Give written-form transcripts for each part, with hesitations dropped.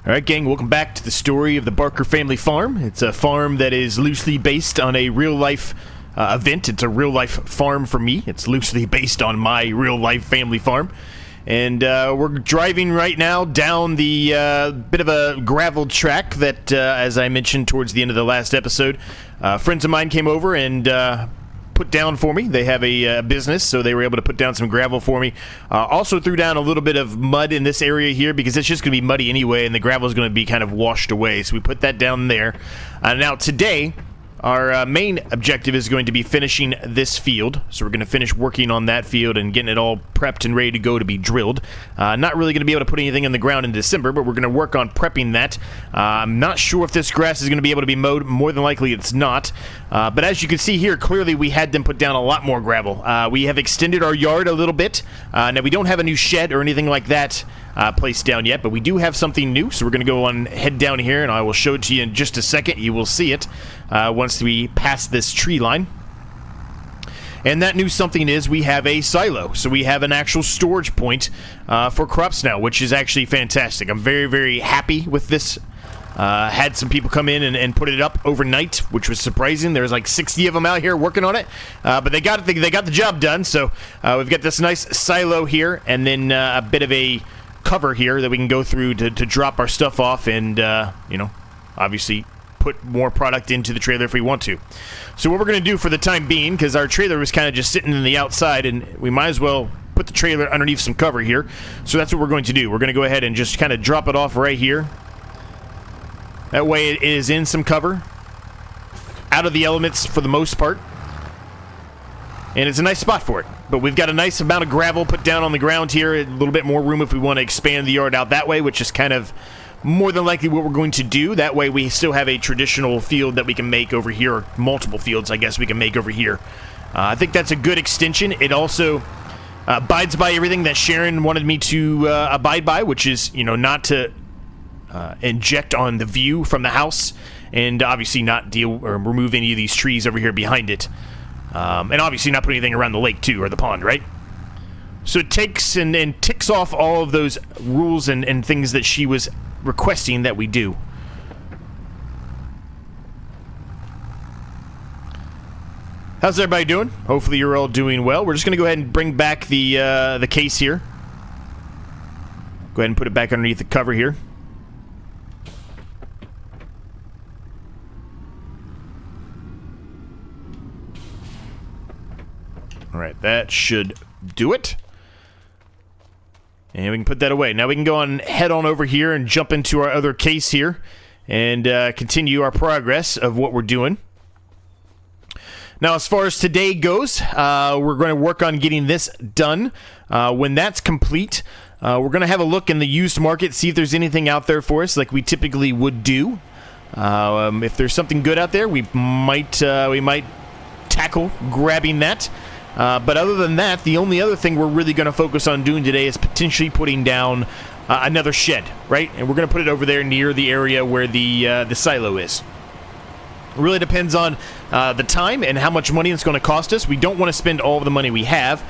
Alright gang, welcome back to the story of the Barker family farm. It's a farm that is loosely based on a real-life event. It's a real-life farm for me. It's loosely based on my real-life family farm. And we're driving right now down the bit of a gravel track that, as I mentioned towards the end of the last episode, friends of mine came over and put down for me. They have a business, so they were able to put down some gravel for me. Also threw down a little bit of mud in this area here because it's just going to be muddy anyway, and the gravel is going to be kind of washed away. So we put that down there. Now today, our main objective is going to be finishing this field. So we're going to finish working on that field and getting it all prepped and ready to go to be drilled. Not really going to be able to put anything in the ground in December, but we're going to work on prepping that. I'm not sure if this grass is going to be able to be mowed. More than likely it's not. But as you can see here, clearly we had them put down a lot more gravel. We have extended our yard a little bit. Now we don't have a new shed or anything like that placed down yet, but we do have something new, so we're going to go on head down here, and I will show it to you in just a second. You will see it once we pass this tree line. And that new something is we have a silo, so we have an actual storage point for crops now, which is actually fantastic. I'm very, very happy with this. Had some people come in and put it up overnight, which was surprising. There's like 60 of them out here working on it, but they got the job done. So we've got this nice silo here, and then a bit of a cover here that we can go through to drop our stuff off and, you know, obviously put more product into the trailer if we want to. So what we're going to do for the time being, because our trailer was kind of just sitting in the outside, and we might as well put the trailer underneath some cover here. So that's what we're going to do. We're going to go ahead and just kind of drop it off right here. That way it is in some cover, out of the elements for the most part. And it's a nice spot for it. But we've got a nice amount of gravel put down on the ground here. A little bit more room if we want to expand the yard out that way, which is kind of more than likely what we're going to do. That way we still have a traditional field that we can make over here, or multiple fields, I guess, we can make over here. I think that's a good extension. It also abides by everything that Sharon wanted me to abide by, which is, you know, not to inject on the view from the house, and obviously not deal or remove any of these trees over here behind it. And obviously not put anything around the lake, too, or the pond, right? So it takes and ticks off all of those rules and things that she was requesting that we do. How's everybody doing? Hopefully you're all doing well. We're just going to go ahead and bring back the case here. Go ahead and put it back underneath the cover here. Alright, that should do it. And we can put that away. Now we can go on, head on over here and jump into our other case here and continue our progress of what we're doing. Now, as far as today goes, we're going to work on getting this done. When that's complete, we're going to have a look in the used market, see if there's anything out there for us like we typically would do. If there's something good out there, we might tackle grabbing that. But other than that, the only other thing we're really going to focus on doing today is potentially putting down another shed, right? And we're going to put it over there near the area where the silo is. It really depends on the time and how much money it's going to cost us. We don't want to spend all of the money we have.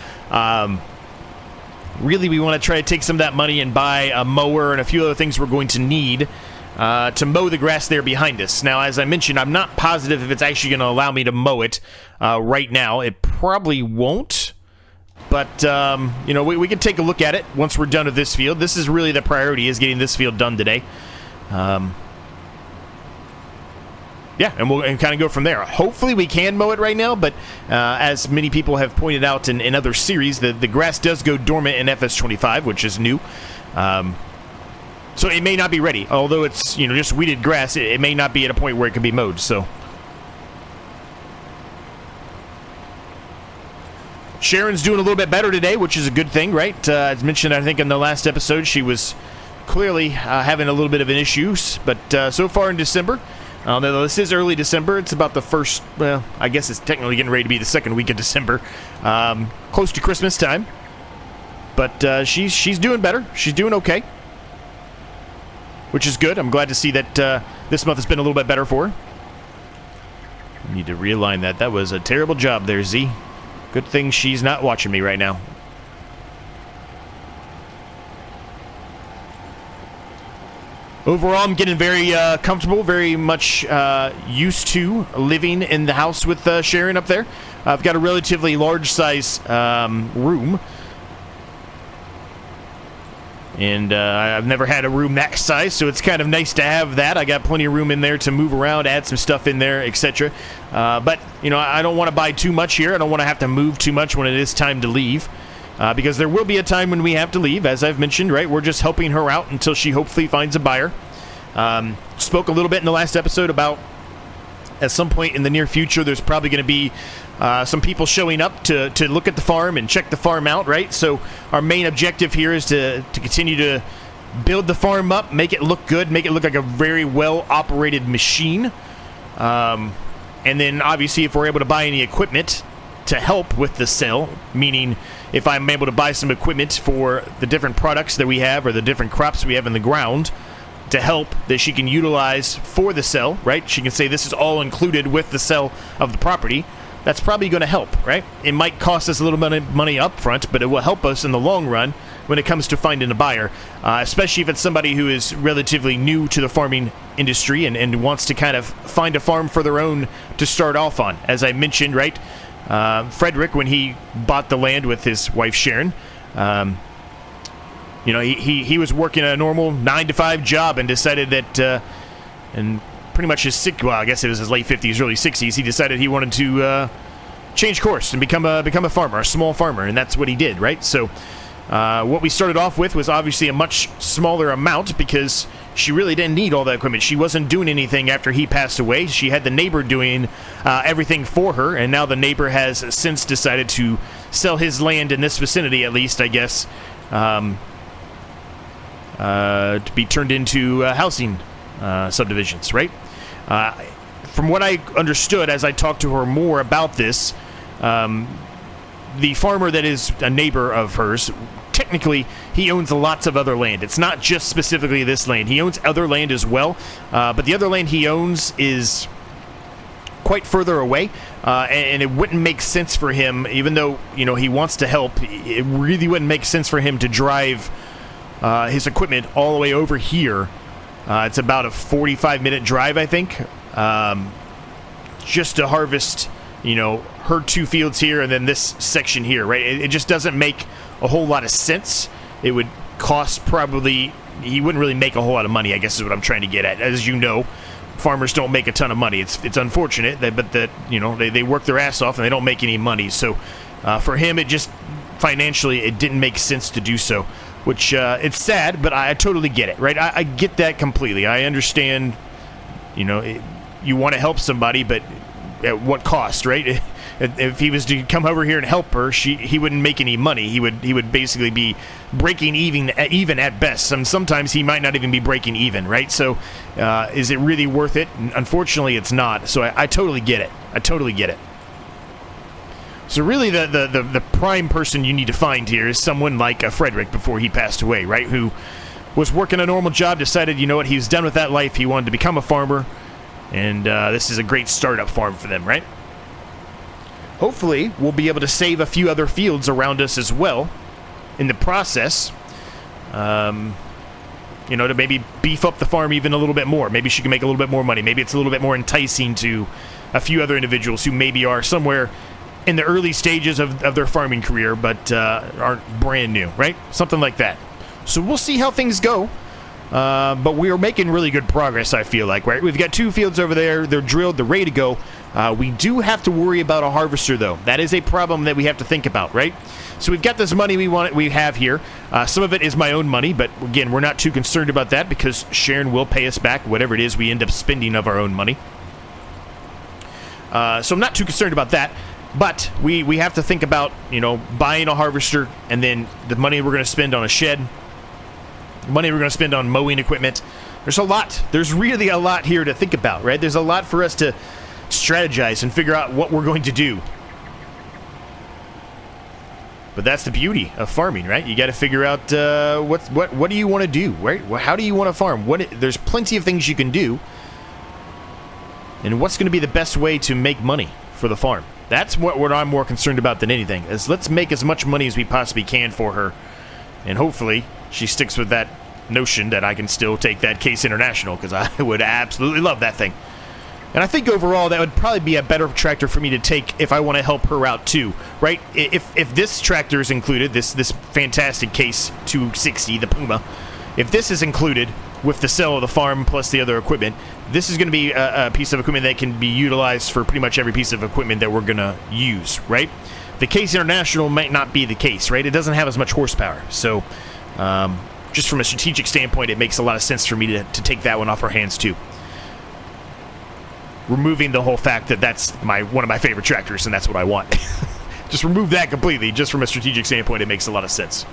Really, we want to try to take some of that money and buy a mower and a few other things we're going to need to mow the grass there behind us. Now, as I mentioned, I'm not positive if it's actually going to allow me to mow it right now. It probably won't, but you know, we can take a look at it once we're done with this field. This is really the priority, is getting this field done today. Yeah, and we'll kind of go from there. Hopefully we can mow it right now, but as many people have pointed out in other series, the grass does go dormant in FS25, which is new. So it may not be ready. Although it's, you know, just weeded grass, it may not be at a point where it can be mowed, so. Sharon's doing a little bit better today, which is a good thing, right? As mentioned, I think, in the last episode, she was clearly having a little bit of an issue. But so far in December, although this is early December, it's about the first, well, I guess it's technically getting ready to be the second week of December. Close to Christmas time. But she's doing better. She's doing okay. Which is good. I'm glad to see that this month has been a little bit better for her. I need to realign that. That was a terrible job there, Z. Good thing she's not watching me right now. Overall, I'm getting very comfortable, very much used to living in the house with Sharon up there. I've got a relatively large size room. And I've never had a room that size, so it's kind of nice to have that. I got plenty of room in there to move around, add some stuff in there, etc. But, you know, I don't want to buy too much here. I don't want to have to move too much when it is time to leave. Because there will be a time when we have to leave, as I've mentioned, right? We're just helping her out until she hopefully finds a buyer. Spoke a little bit in the last episode about at some point in the near future, there's probably going to be some people showing up to look at the farm and check the farm out, right? So our main objective here is to continue to build the farm up, make it look good, make it look like a very well-operated machine. And then, obviously, if we're able to buy any equipment to help with the sale, meaning if I'm able to buy some equipment for the different products that we have or the different crops we have in the ground to help that she can utilize for the sale, right? She can say this is all included with the sale of the property. That's probably going to help, right? It might cost us a little bit of money up front, but it will help us in the long run when it comes to finding a buyer, especially if it's somebody who is relatively new to the farming industry and wants to kind of find a farm for their own to start off on. As I mentioned, right? Frederick, when he bought the land with his wife Sharon, you know, he was working a normal 9-to-5 job and decided that, and pretty much well, I guess it was his late 50s, early 60s, he decided he wanted to change course and become a farmer, a small farmer, and that's what he did, right? So what we started off with was obviously a much smaller amount because she really didn't need all that equipment. She wasn't doing anything after he passed away. She had the neighbor doing everything for her, and now the neighbor has since decided to sell his land in this vicinity, at least, I guess, to be turned into housing subdivisions, right? From what I understood as I talked to her more about this, the farmer that is a neighbor of hers, technically, he owns lots of other land. It's not just specifically this land. He owns other land as well, but the other land he owns is quite further away, and it wouldn't make sense for him, even though, you know, he wants to help, it really wouldn't make sense for him to drive his equipment all the way over here. It's about a 45-minute drive, I think, just to harvest, you know, her 2 fields here and then this section here, right? It just doesn't make a whole lot of sense. It would cost probably, he wouldn't really make a whole lot of money, I guess is what I'm trying to get at. As you know, farmers don't make a ton of money. It's unfortunate, but that, you know, they work their ass off and they don't make any money. So for him, it just, financially, it didn't make sense to do so. Which, it's sad, but I totally get it, right? I get that completely. I understand, you know, you want to help somebody, but at what cost, right? If he was to come over here and help her, he wouldn't make any money. He would basically be breaking even at best. Sometimes he might not even be breaking even, right? So, is it really worth it? Unfortunately, it's not. So I totally get it. I totally get it. So really, the prime person you need to find here is someone like Frederick before he passed away, right? Who was working a normal job, decided, you know what, he was done with that life, he wanted to become a farmer, and this is a great startup farm for them, right? Hopefully, we'll be able to save a few other fields around us as well in the process, you know, to maybe beef up the farm even a little bit more. Maybe she can make a little bit more money. Maybe it's a little bit more enticing to a few other individuals who maybe are somewhere in the early stages of their farming career, but aren't brand new, right? Something like that. So we'll see how things go. But we are making really good progress, I feel like, right? We've got 2 fields over there. They're drilled. They're ready to go. We do have to worry about a harvester, though. That is a problem that we have to think about, right? So we've got this money we have here. Some of it is my own money, but again, we're not too concerned about that because Sharon will pay us back whatever it is we end up spending of our own money. So I'm not too concerned about that. But we have to think about, you know, buying a harvester and then the money we're going to spend on a shed, the money we're going to spend on mowing equipment. There's a lot. There's really a lot here to think about, right? There's a lot for us to strategize and figure out what we're going to do. But that's the beauty of farming, right? You got to figure out what do you want to do, right? How do you want to farm? There's plenty of things you can do. And what's going to be the best way to make money for the farm? That's what I'm more concerned about than anything, is let's make as much money as we possibly can for her. And hopefully, she sticks with that notion that I can still take that Case International, because I would absolutely love that thing. And I think overall that would probably be a better tractor for me to take if I want to help her out too, right? If this tractor is included, this fantastic Case 260, the Puma, if this is included with the sale of the farm plus the other equipment, this is going to be a piece of equipment that can be utilized for pretty much every piece of equipment that we're going to use, right? The Case International might not be the case, right? It doesn't have as much horsepower. So just from a strategic standpoint, it makes a lot of sense for me to take that one off our hands too. Removing the whole fact that that's one of my favorite tractors and that's what I want. Just remove that completely. Just from a strategic standpoint, it makes a lot of sense.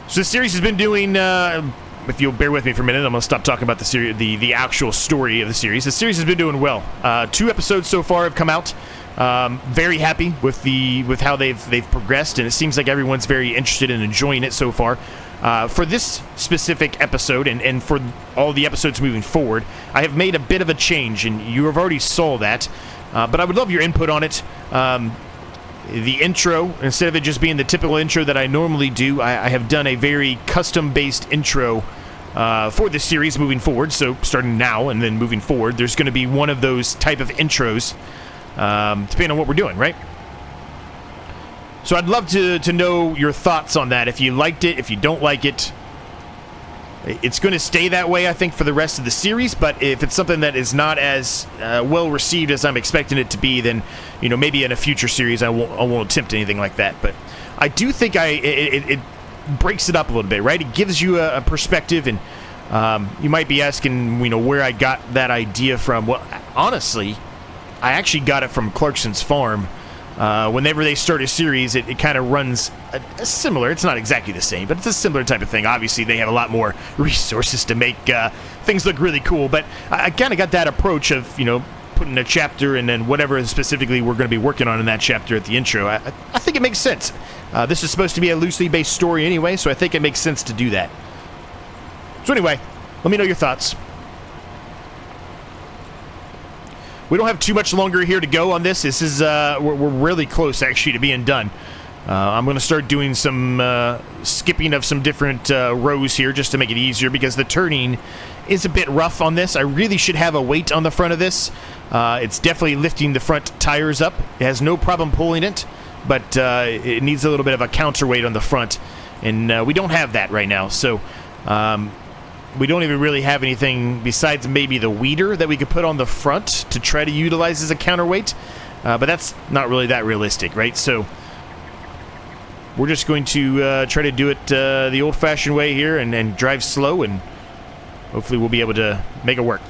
So the series has been doing, if you'll bear with me for a minute, I'm going to stop talking about the series, the actual story of the series. The series has been doing well. 2 episodes so far have come out. Very happy with how they've progressed, and it seems like everyone's very interested in enjoying it so far. For this specific episode, and for all the episodes moving forward, I have made a bit of a change, and you have already saw that, but I would love your input on it. The intro, instead of it just being the typical intro that I normally do, I have done a very custom-based intro for this series moving forward. So starting now and then moving forward, there's going to be one of those type of intros, depending on what we're doing, right? So I'd love to know your thoughts on that. If you liked it, if you don't like it. It's going to stay that way, I think, for the rest of the series, but if it's something that is not as well received as I'm expecting it to be, then, you know, maybe in a future series I won't attempt anything like that. But I do think it breaks it up a little bit, right? It gives you a perspective, and you might be asking, you know, where I got that idea from. Well, honestly, I actually got it from Clarkson's Farm. Whenever they start a series, it kind of runs similar. It's not exactly the same, but it's a similar type of thing. Obviously, they have a lot more resources to make things look really cool, but I kind of got that approach of, you know, putting a chapter and then whatever specifically we're going to be working on in that chapter at the intro. I think it makes sense. This is supposed to be a loosely based story anyway, so I think it makes sense to do that. So anyway, let me know your thoughts. We don't have too much longer here to go on this. This is we're really close actually to being done. I'm going to start doing some skipping of some different rows here just to make it easier, because the turning is a bit rough on this. I really should have a weight on the front of this. It's definitely lifting the front tires up. It has no problem pulling it, but it needs a little bit of a counterweight on the front, and we don't have that right now. So we don't even really have anything besides maybe the weeder that we could put on the front to try to utilize as a counterweight, but that's not really that realistic, right? So we're just going to try to do it the old-fashioned way here and drive slow, and hopefully we'll be able to make it work.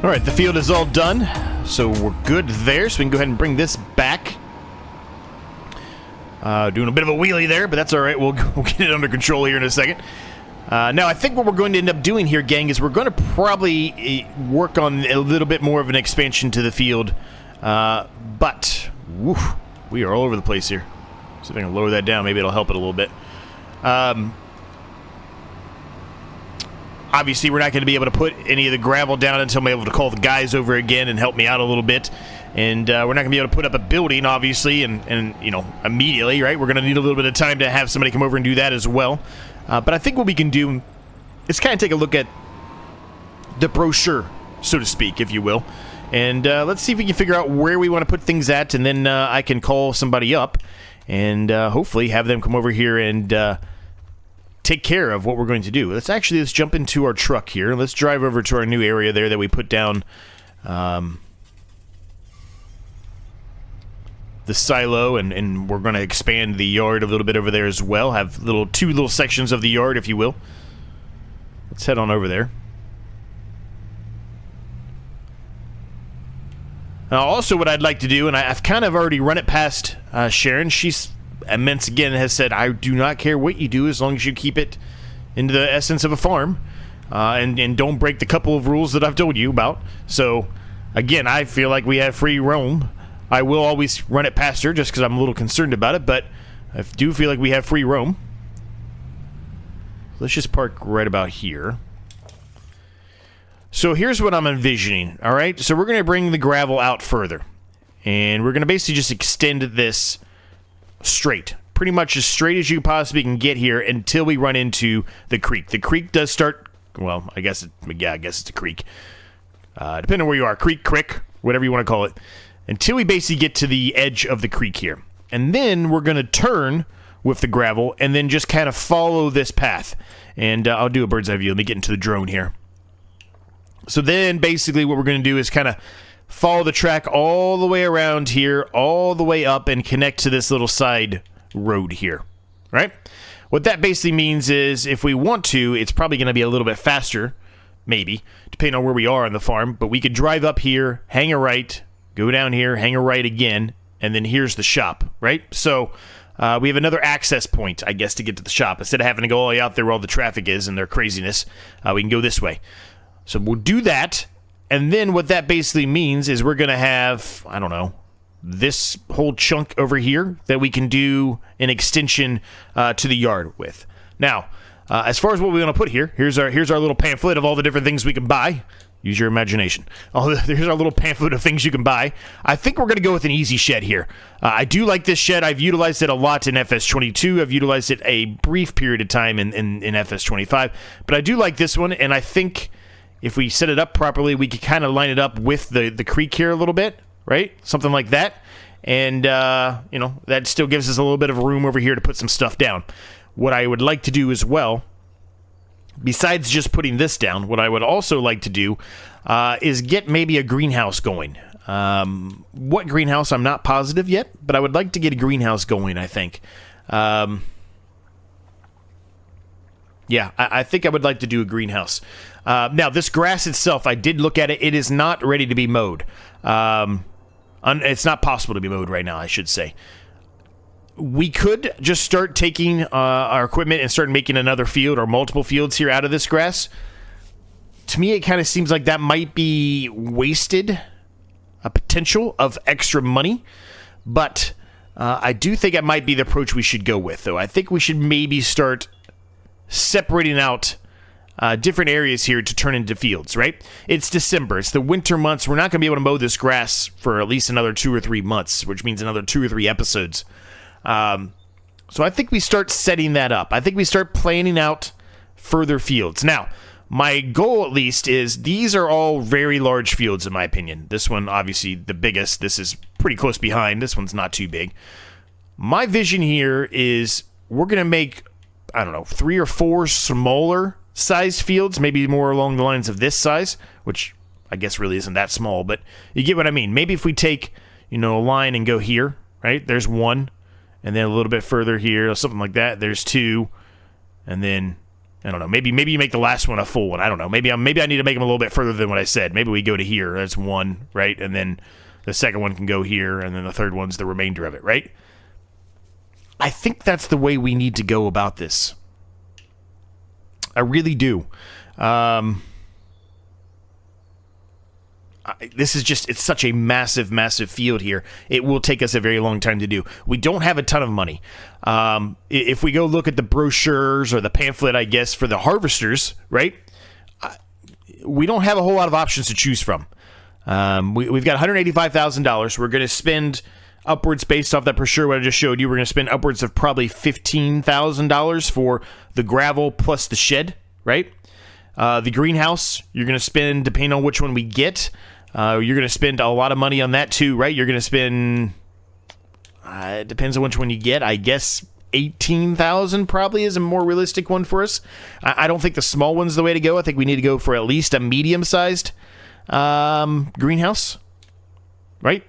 All right, the field is all done, so we're good there. So we can go ahead and bring this back. Doing a bit of a wheelie there, but that's all right. We'll get it under control here in a second. Now, I think what we're going to end up doing here, gang, is we're going to probably work on a little bit more of an expansion to the field. But, woof, we are all over the place here. See if I can lower that down. Maybe it'll help it a little bit. Obviously, we're not going to be able to put any of the gravel down until I'm able to call the guys over again and help me out a little bit. And we're not going to be able to put up a building, obviously, and you know, immediately, right? We're going to need a little bit of time to have somebody come over and do that as well. But I think what we can do is kind of take a look at the brochure, so to speak, if you will. And let's see if we can figure out where we want to put things at, and then I can call somebody up and hopefully have them come over here and take care of what we're going to do. Let's jump into our truck here. Let's drive over to our new area there that we put down the silo, and we're going to expand the yard a little bit over there as well. Have two little sections of the yard, if you will. Let's head on over there. Now, also what I'd like to do, and I've kind of already run it past Sharon. She's immense again, has said, I do not care what you do as long as you keep it into the essence of a farm, and don't break the couple of rules that I've told you about. So again, I feel like we have free roam. I will always run it past her just because I'm a little concerned about it, but I do feel like we have free roam. Let's just park right about here. So here's what I'm envisioning, all right? So we're going to bring the gravel out further, and we're going to basically just extend this straight, pretty much as straight as you possibly can get here until we run into the creek. The creek does start, well, I guess it's a creek. Depending on where you are, creek, whatever you want to call it, until we basically get to the edge of the creek here. And then we're going to turn with the gravel and then just kind of follow this path. And I'll do a bird's eye view. Let me get into the drone here. So then basically what we're going to do is kind of follow the track all the way around here, all the way up, and connect to this little side road here, right? What that basically means is if we want to, it's probably going to be a little bit faster, maybe, depending on where we are on the farm, but we could drive up here, hang a right, go down here, hang a right again, and then here's the shop, right? So we have another access point, I guess, to get to the shop. Instead of having to go all the way out there where all the traffic is and their craziness, we can go this way. So we'll do that. And then what that basically means is we're going to have, I don't know, this whole chunk over here that we can do an extension to the yard with. Now, as far as what we want to put here, here's our little pamphlet of all the different things we can buy. Use your imagination. Here's our little pamphlet of things you can buy. I think we're going to go with an easy shed here. I do like this shed. I've utilized it a lot in FS22. I've utilized it a brief period of time in FS25. But I do like this one, and I think if we set it up properly, we could kind of line it up with the creek here a little bit, right? Something like that. And, you know, that still gives us a little bit of room over here to put some stuff down. What I would like to do as well, besides just putting this down, what I would also like to do is get maybe a greenhouse going. What greenhouse, I'm not positive yet, but I would like to get a greenhouse going, I think. Yeah, I think I would like to do a greenhouse. Now, this grass itself, I did look at it. It is not ready to be mowed. It's not possible to be mowed right now, I should say. We could just start taking our equipment and start making another field or multiple fields here out of this grass. To me, it kind of seems like that might be wasted, a potential of extra money. But I do think it might be the approach we should go with, though. I think we should maybe start separating out different areas here to turn into fields, right? It's December. It's the winter months. We're not going to be able to mow this grass for at least another 2 or 3 months, which means another 2 or 3 episodes. So I think we start setting that up. I think we start planning out further fields. Now, my goal at least is these are all very large fields in my opinion. This one, obviously, the biggest. This is pretty close behind. This one's not too big. My vision here is we're going to make, I don't know, 3 or 4 smaller size fields, maybe more along the lines of this size, which I guess really isn't that small, but you get what I mean. Maybe if we take, you know, a line and go here, right? There's 1, and then a little bit further here, something like that. There's 2, and then I don't know. Maybe you make the last one a full one. I don't know. Maybe I need to make them a little bit further than what I said. Maybe we go to here. That's one, right? And then the second one can go here, and then the third one's the remainder of it, right? I think that's the way we need to go about this. I really do. This is just, it's such a massive, massive field here. It will take us a very long time to do. We don't have a ton of money. If we go look at the brochures or the pamphlet, I guess, for the harvesters, right? We don't have a whole lot of options to choose from. We've got $185,000. We're going to spend upwards, based off that brochure what I just showed you, we're going to spend upwards of probably $15,000 for the gravel plus the shed, right? The greenhouse, you're going to spend, depending on which one we get, you're going to spend a lot of money on that too, right? You're going to spend, it depends on which one you get, I guess $18,000 probably is a more realistic one for us. I don't think the small one's the way to go. I think we need to go for at least a medium-sized greenhouse, right?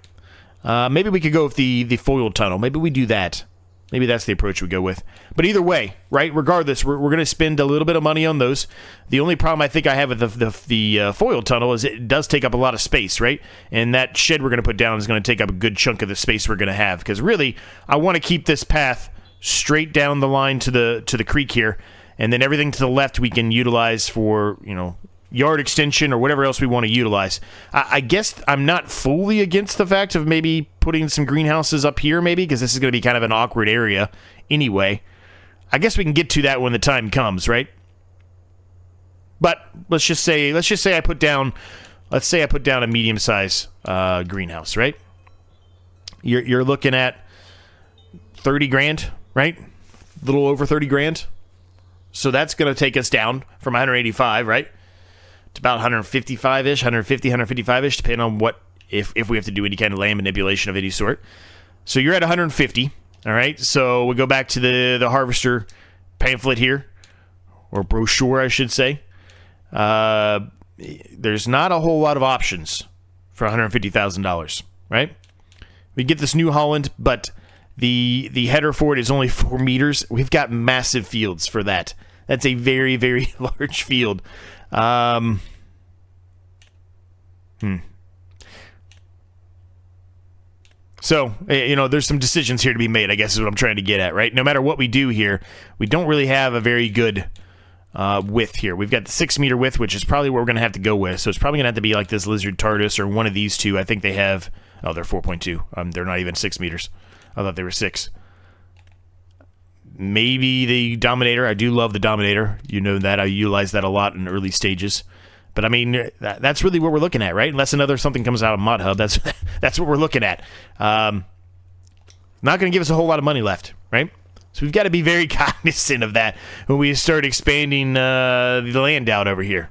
Maybe we could go with the foiled tunnel. Maybe we do that. Maybe that's the approach we go with. But either way, right, regardless, we're going to spend a little bit of money on those. The only problem I think I have with the foiled tunnel is it does take up a lot of space, right? And that shed we're going to put down is going to take up a good chunk of the space we're going to have. Because really, I want to keep this path straight down the line to the creek here. And then everything to the left we can utilize for, you know, yard extension or whatever else we want to utilize. I guess I'm not fully against the fact of maybe putting some greenhouses up here, maybe, because this is going to be kind of an awkward area anyway. I guess we can get to that when the time comes, right? But let's just say I put down a medium-sized greenhouse, right? You're looking at 30 grand, right? A little over 30 grand. So that's going to take us down from 185, right? To about 155-ish, 150, 155-ish, depending on what, if we have to do any kind of land manipulation of any sort. So you're at 150, all right? So we go back to the harvester pamphlet here, or brochure, I should say. There's not a whole lot of options for $150,000, right? We get this New Holland, but the header for it is only 4 meters. We've got massive fields for that. That's a very, very large field. So, you know, there's some decisions here to be made, I guess is what I'm trying to get at, right? No matter what we do here, we don't really have a very good width here. We've got the 6 meter width, which is probably what we're going to have to go with. So it's probably going to have to be like this Lizard TARDIS or one of these two. I think they have, oh, they're 4.2. They're not even 6 meters. I thought they were 6. Maybe the Dominator. I do love the Dominator. You know that. I utilize that a lot in early stages. But, I mean, that's really what we're looking at, right? Unless something comes out of Mod Hub, that's what we're looking at. Not going to give us a whole lot of money left, right? So we've got to be very cognizant of that when we start expanding the land out over here.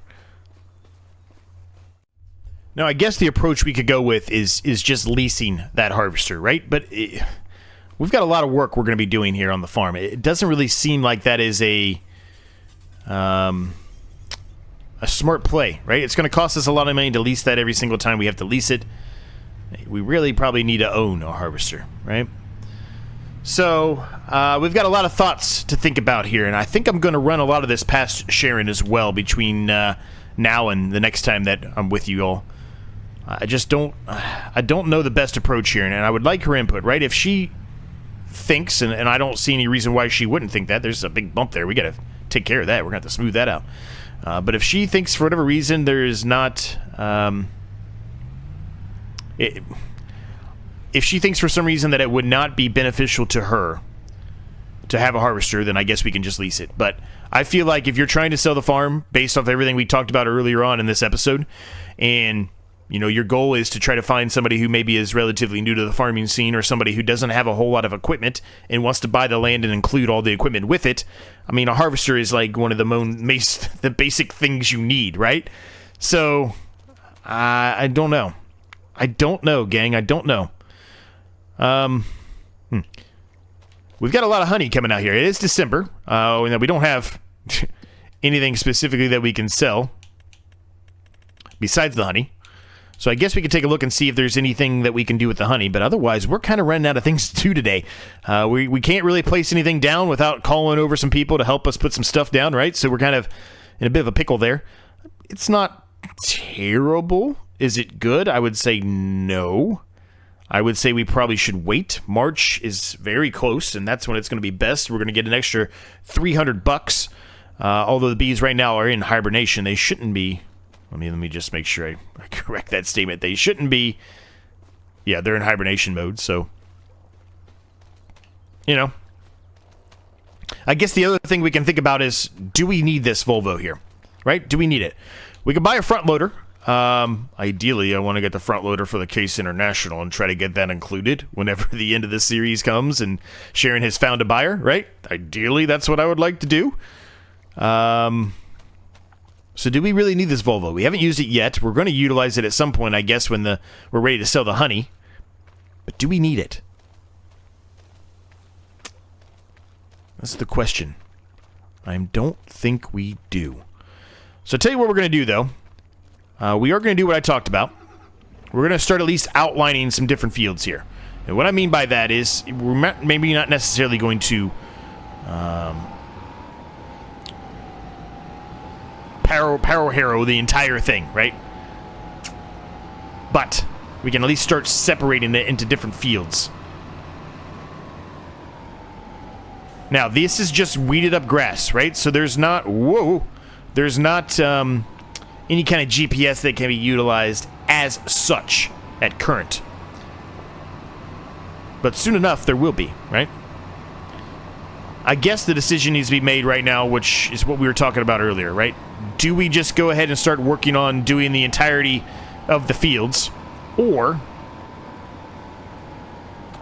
Now, I guess the approach we could go with is just leasing that harvester, right? But we've got a lot of work we're going to be doing here on the farm. It doesn't really seem like that is a smart play, right? It's going to cost us a lot of money to lease that every single time we have to lease it. We really probably need to own a harvester, right? So, we've got a lot of thoughts to think about here, and I think I'm going to run a lot of this past Sharon as well between now and the next time that I'm with you all. I don't know the best approach here, and I would like her input, right? If she thinks, and I don't see any reason why she wouldn't think that, there's a big bump there. We got to take care of that. We're going to have to smooth that out. But if she thinks for whatever reason there is not... if she thinks for some reason that it would not be beneficial to her to have a harvester, then I guess we can just lease it. But I feel like if you're trying to sell the farm based off everything we talked about earlier on in this episode, and you know your goal is to try to find somebody who maybe is relatively new to the farming scene, or somebody who doesn't have a whole lot of equipment and wants to buy the land and include all the equipment with it, I mean, a harvester is like one of the basic things you need, right? So I don't know. I don't know, gang. I don't know. We've got a lot of honey coming out here. It is December. And we don't have anything specifically that we can sell besides the honey. So I guess we could take a look and see if there's anything that we can do with the honey, but otherwise we're kind of running out of things to do today. We can't really place anything down without calling over some people to help us put some stuff down, right? So we're kind of in a bit of a pickle there. It's not terrible. Is it good? I would say no. I would say we probably should wait. March is very close, and that's when it's going to be best. We're going to get an extra $300. Although the bees right now are in hibernation, they shouldn't be. Let me just make sure I correct that statement. They shouldn't be. Yeah, they're in hibernation mode, so. You know. I guess the other thing we can think about is, do we need this Volvo here? Right? Do we need it? We can buy a front loader. Ideally, I want to get the front loader for the Case International and try to get that included whenever the end of the series comes and Sharon has found a buyer, right? Ideally, that's what I would like to do. So do we really need this Volvo? We haven't used it yet. We're going to utilize it at some point, I guess, when we're ready to sell the honey. But do we need it? That's the question. I don't think we do. So I'll tell you what we're going to do, though. We are going to do what I talked about. We're going to start at least outlining some different fields here. And what I mean by that is, we're maybe not necessarily going to power harrow the entire thing, right? But we can at least start separating it into different fields. Now, this is just weeded up grass, right? So there's not, there's not any kind of GPS that can be utilized as such at current. But soon enough, there will be, right? I guess the decision needs to be made right now, which is what we were talking about earlier, right? Do we just go ahead and start working on doing the entirety of the fields, or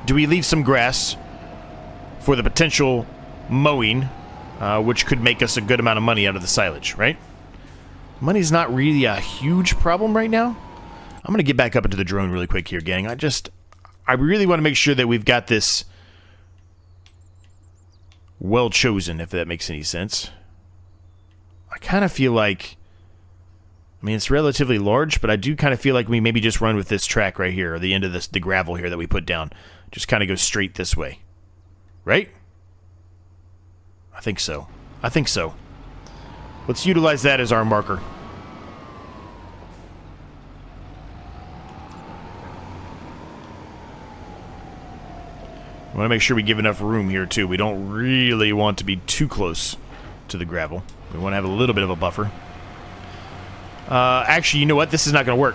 do we leave some grass for the potential mowing, which could make us a good amount of money out of the silage, right? Money's not really a huge problem right now. I'm going to get back up into the drone really quick here, gang. I really want to make sure that we've got this well chosen, if that makes any sense. I kind of feel like, I mean, it's relatively large, but I do kind of feel like we maybe just run with this track right here, or the end of the gravel here that we put down. Just kind of go straight this way. Right? I think so. I think so. Let's utilize that as our marker. We want to make sure we give enough room here, too. We don't really want to be too close to the gravel. We want to have a little bit of a buffer. Actually, you know what? This is not going to work.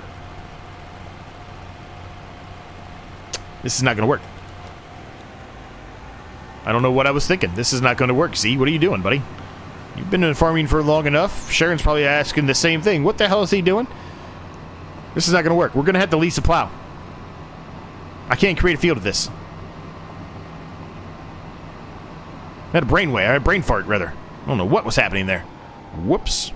This is not going to work. I don't know what I was thinking. This is not going to work. Z, what are you doing, buddy? You've been in farming for long enough. Sharon's probably asking the same thing. What the hell is he doing? This is not going to work. We're going to have to lease a plow. I can't create a field of this. I had a brain fart, rather. I don't know what was happening there. Whoops.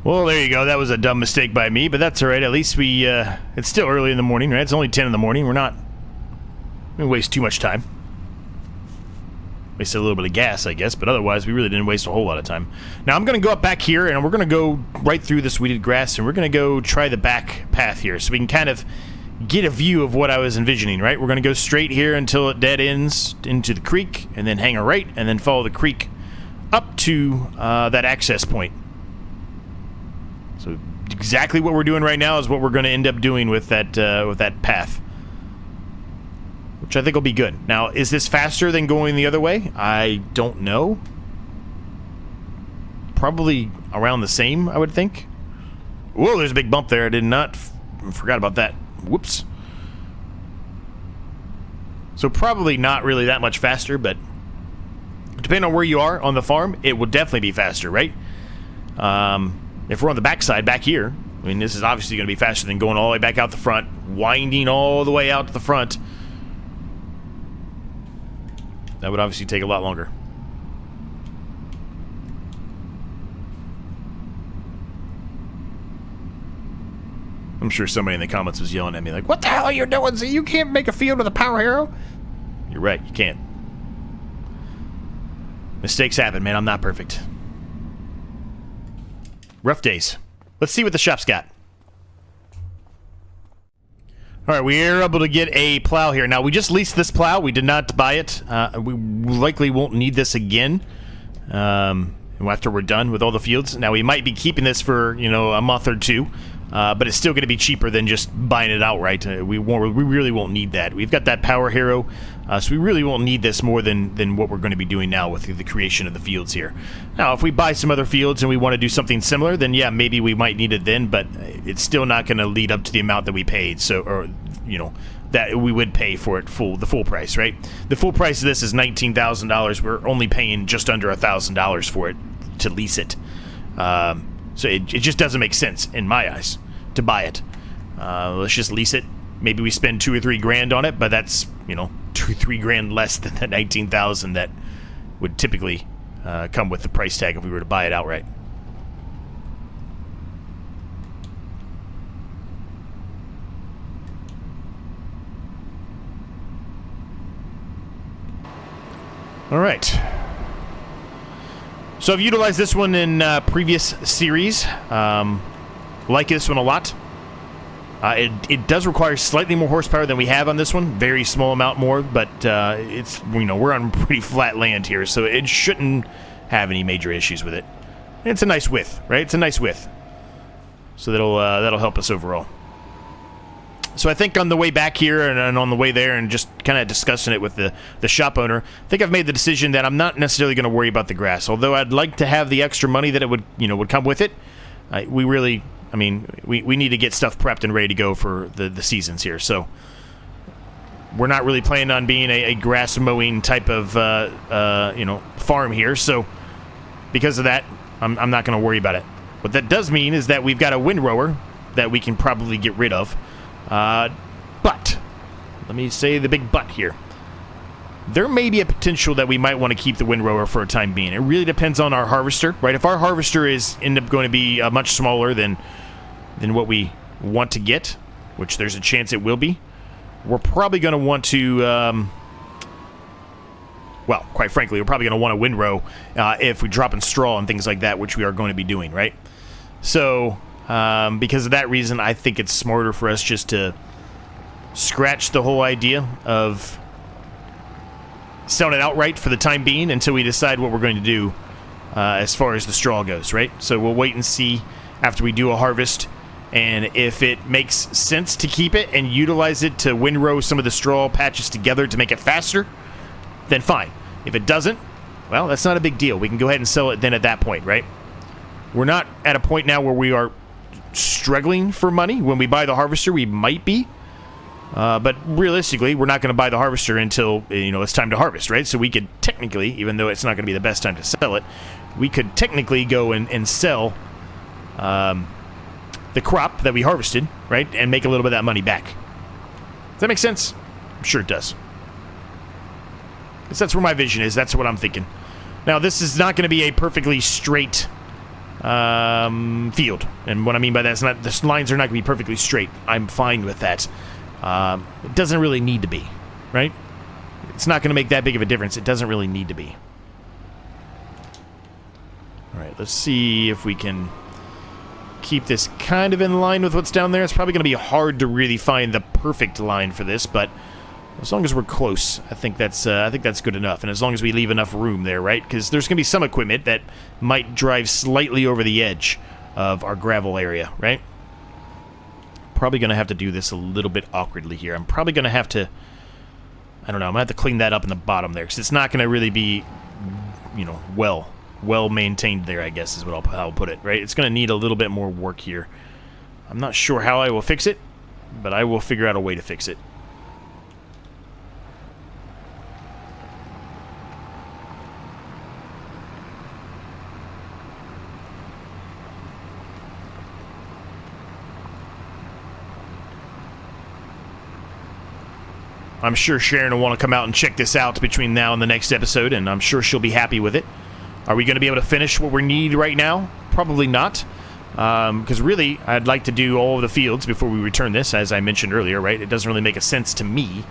Well, there you go. That was a dumb mistake by me, but that's alright. At least we, it's still early in the morning, right? It's only 10 in the morning. We're not going to waste too much time. Wasted a little bit of gas, I guess, but otherwise we really didn't waste a whole lot of time. Now I'm going to go up back here, and we're going to go right through this weeded grass, and we're going to go try the back path here, so we can kind of get a view of what I was envisioning, right? We're going to go straight here until it dead ends into the creek, and then hang a right, and then follow the creek up to that access point. So exactly what we're doing right now is what we're going to end up doing with that path, which I think will be good. Now, is this faster than going the other way? I don't know. Probably around the same, I would think. Whoa, there's a big bump there. I did not forgot about that. Whoops. So probably not really that much faster, but depending on where you are on the farm, it will definitely be faster, right? If we're on the backside, back here, I mean, this is obviously going to be faster than going all the way back out the front, winding all the way out to the front. That would obviously take a lot longer. I'm sure somebody in the comments was yelling at me like, what the hell are you doing? So you can't make a field with a power harrow? You're right, you can't. Mistakes happen, man. I'm not perfect. Rough days. let's see what the shop's got. All right, we are able to get a plow here. Now, we just leased this plow. We did not buy it. We likely won't need this again after we're done with all the fields. Now, we might be keeping this for, you know, a month or two, but it's still going to be cheaper than just buying it outright. We really won't need that. We've got that power hero, so we really won't need this more than what we're going to be doing now with the creation of the fields here. Now, if we buy some other fields and we want to do something similar, then yeah, maybe we might need it then, but it's still not going to lead up to the amount that we paid, so, or, you know, that we would pay for it the full price, right? The full price of this is $19,000. We're only paying just under $1,000 for it to lease it. So it just doesn't make sense in my eyes to buy it. Let's just lease it. Maybe we spend $2 or $3 grand on it, but that's, you know, $2 or $3 grand less than the $19,000 that would typically come with the price tag if we were to buy it outright. All right. So I've utilized this one in previous series. Like this one a lot. It does require slightly more horsepower than we have on this one. Very small amount more, but it's, you know, we're on pretty flat land here, so it shouldn't have any major issues with it. It's a nice width, right? It's a nice width. So that'll help us overall. So I think on the way back here and on the way there and just kind of discussing it with the shop owner, I think I've made the decision that I'm not necessarily going to worry about the grass. Although I'd like to have the extra money that it would come with it. We need to get stuff prepped and ready to go for the seasons here. So we're not really planning on being a grass mowing type of farm here. So because of that, I'm not going to worry about it. What that does mean is that we've got a windrower that we can probably get rid of. But let me say the big but here. There may be a potential that we might want to keep the windrower for a time being. It really depends on our harvester, right? If our harvester end up going to be much smaller than what we want to get, which there's a chance it will be, we're probably going to want to, well, quite frankly, we're probably going to want a windrow if we drop in straw and things like that, which we are going to be doing, right? So because of that reason, I think it's smarter for us just to scratch the whole idea of selling it outright for the time being until we decide what we're going to do as far as the straw goes, right? So we'll wait and see after we do a harvest, and if it makes sense to keep it and utilize it to windrow some of the straw patches together to make it faster, then fine. If it doesn't, well, that's not a big deal. We can go ahead and sell it then at that point, right? We're not at a point now where we are struggling for money. When we buy the harvester, we might be. But realistically, we're not going to buy the harvester until, it's time to harvest, right? So we could technically, even though it's not going to be the best time to sell it, we could technically go and sell the crop that we harvested, right? And make a little bit of that money back. Does that make sense? I'm sure it does. Because that's where my vision is. That's what I'm thinking. Now, this is not going to be a perfectly straight field. And what I mean by that is the lines are not going to be perfectly straight. I'm fine with that. It doesn't really need to be, right? It's not going to make that big of a difference. It doesn't really need to be. All right, let's see if we can keep this kind of in line with what's down there. It's probably going to be hard to really find the perfect line for this, but as long as we're close, I think that's good enough. And as long as we leave enough room there, right? Because there's going to be some equipment that might drive slightly over the edge of our gravel area, right? Probably going to have to do this a little bit awkwardly here. I'm probably going to have to, I don't know, I'm going to have to clean that up in the bottom there, because it's not going to really be, well maintained there, I guess is what I'll put it, right? It's going to need a little bit more work here. I'm not sure how I will fix it, but I will figure out a way to fix it. I'm sure Sharon will want to come out and check this out between now and the next episode, and I'm sure she'll be happy with it. Are we going to be able to finish what we need right now? Probably not. Because really, I'd like to do all of the fields before we return this, as I mentioned earlier, right? It doesn't really make a sense to me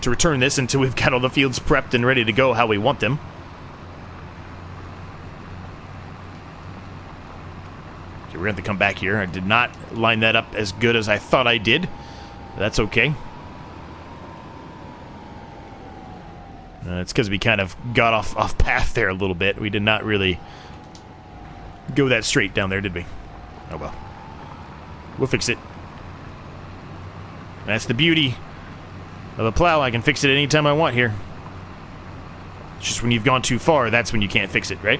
to return this until we've got all the fields prepped and ready to go how we want them. we're going to have to come back here. I did not line that up as good as I thought I did. That's okay. It's because we kind of got off path there a little bit. We did not really go that straight down there, did we? Oh well. We'll fix it. That's the beauty of a plow. I can fix it anytime I want here. It's just when you've gone too far, that's when you can't fix it, right?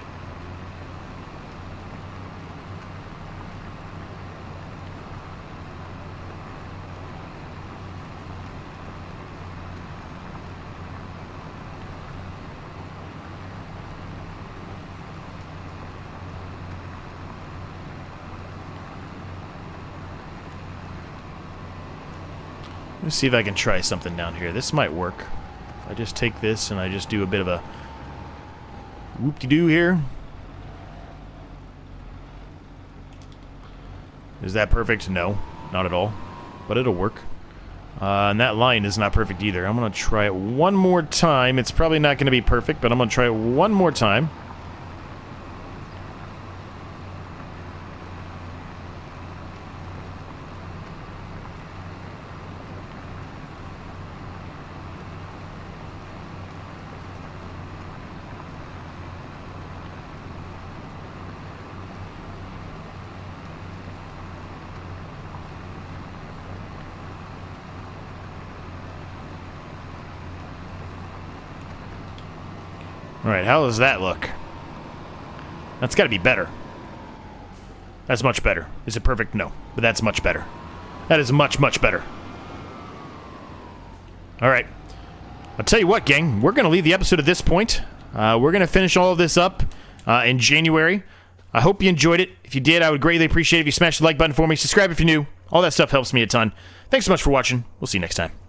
Let's see if I can try something down here. This might work. If I just take this and I just do a bit of a whoop-de-doo here. Is that perfect? No, not at all. But it'll work. And that line is not perfect either. I'm going to try it one more time. It's probably not going to be perfect, but I'm going to try it one more time. Alright, how does that look? That's got to be better. That's much better. Is it perfect? No. But that's much better. That is much, much better. Alright. I'll tell you what, gang. We're going to leave the episode at this point. We're going to finish all of this up in January. I hope you enjoyed it. If you did, I would greatly appreciate it if you smashed the like button for me. Subscribe if you're new. All that stuff helps me a ton. Thanks so much for watching. We'll see you next time.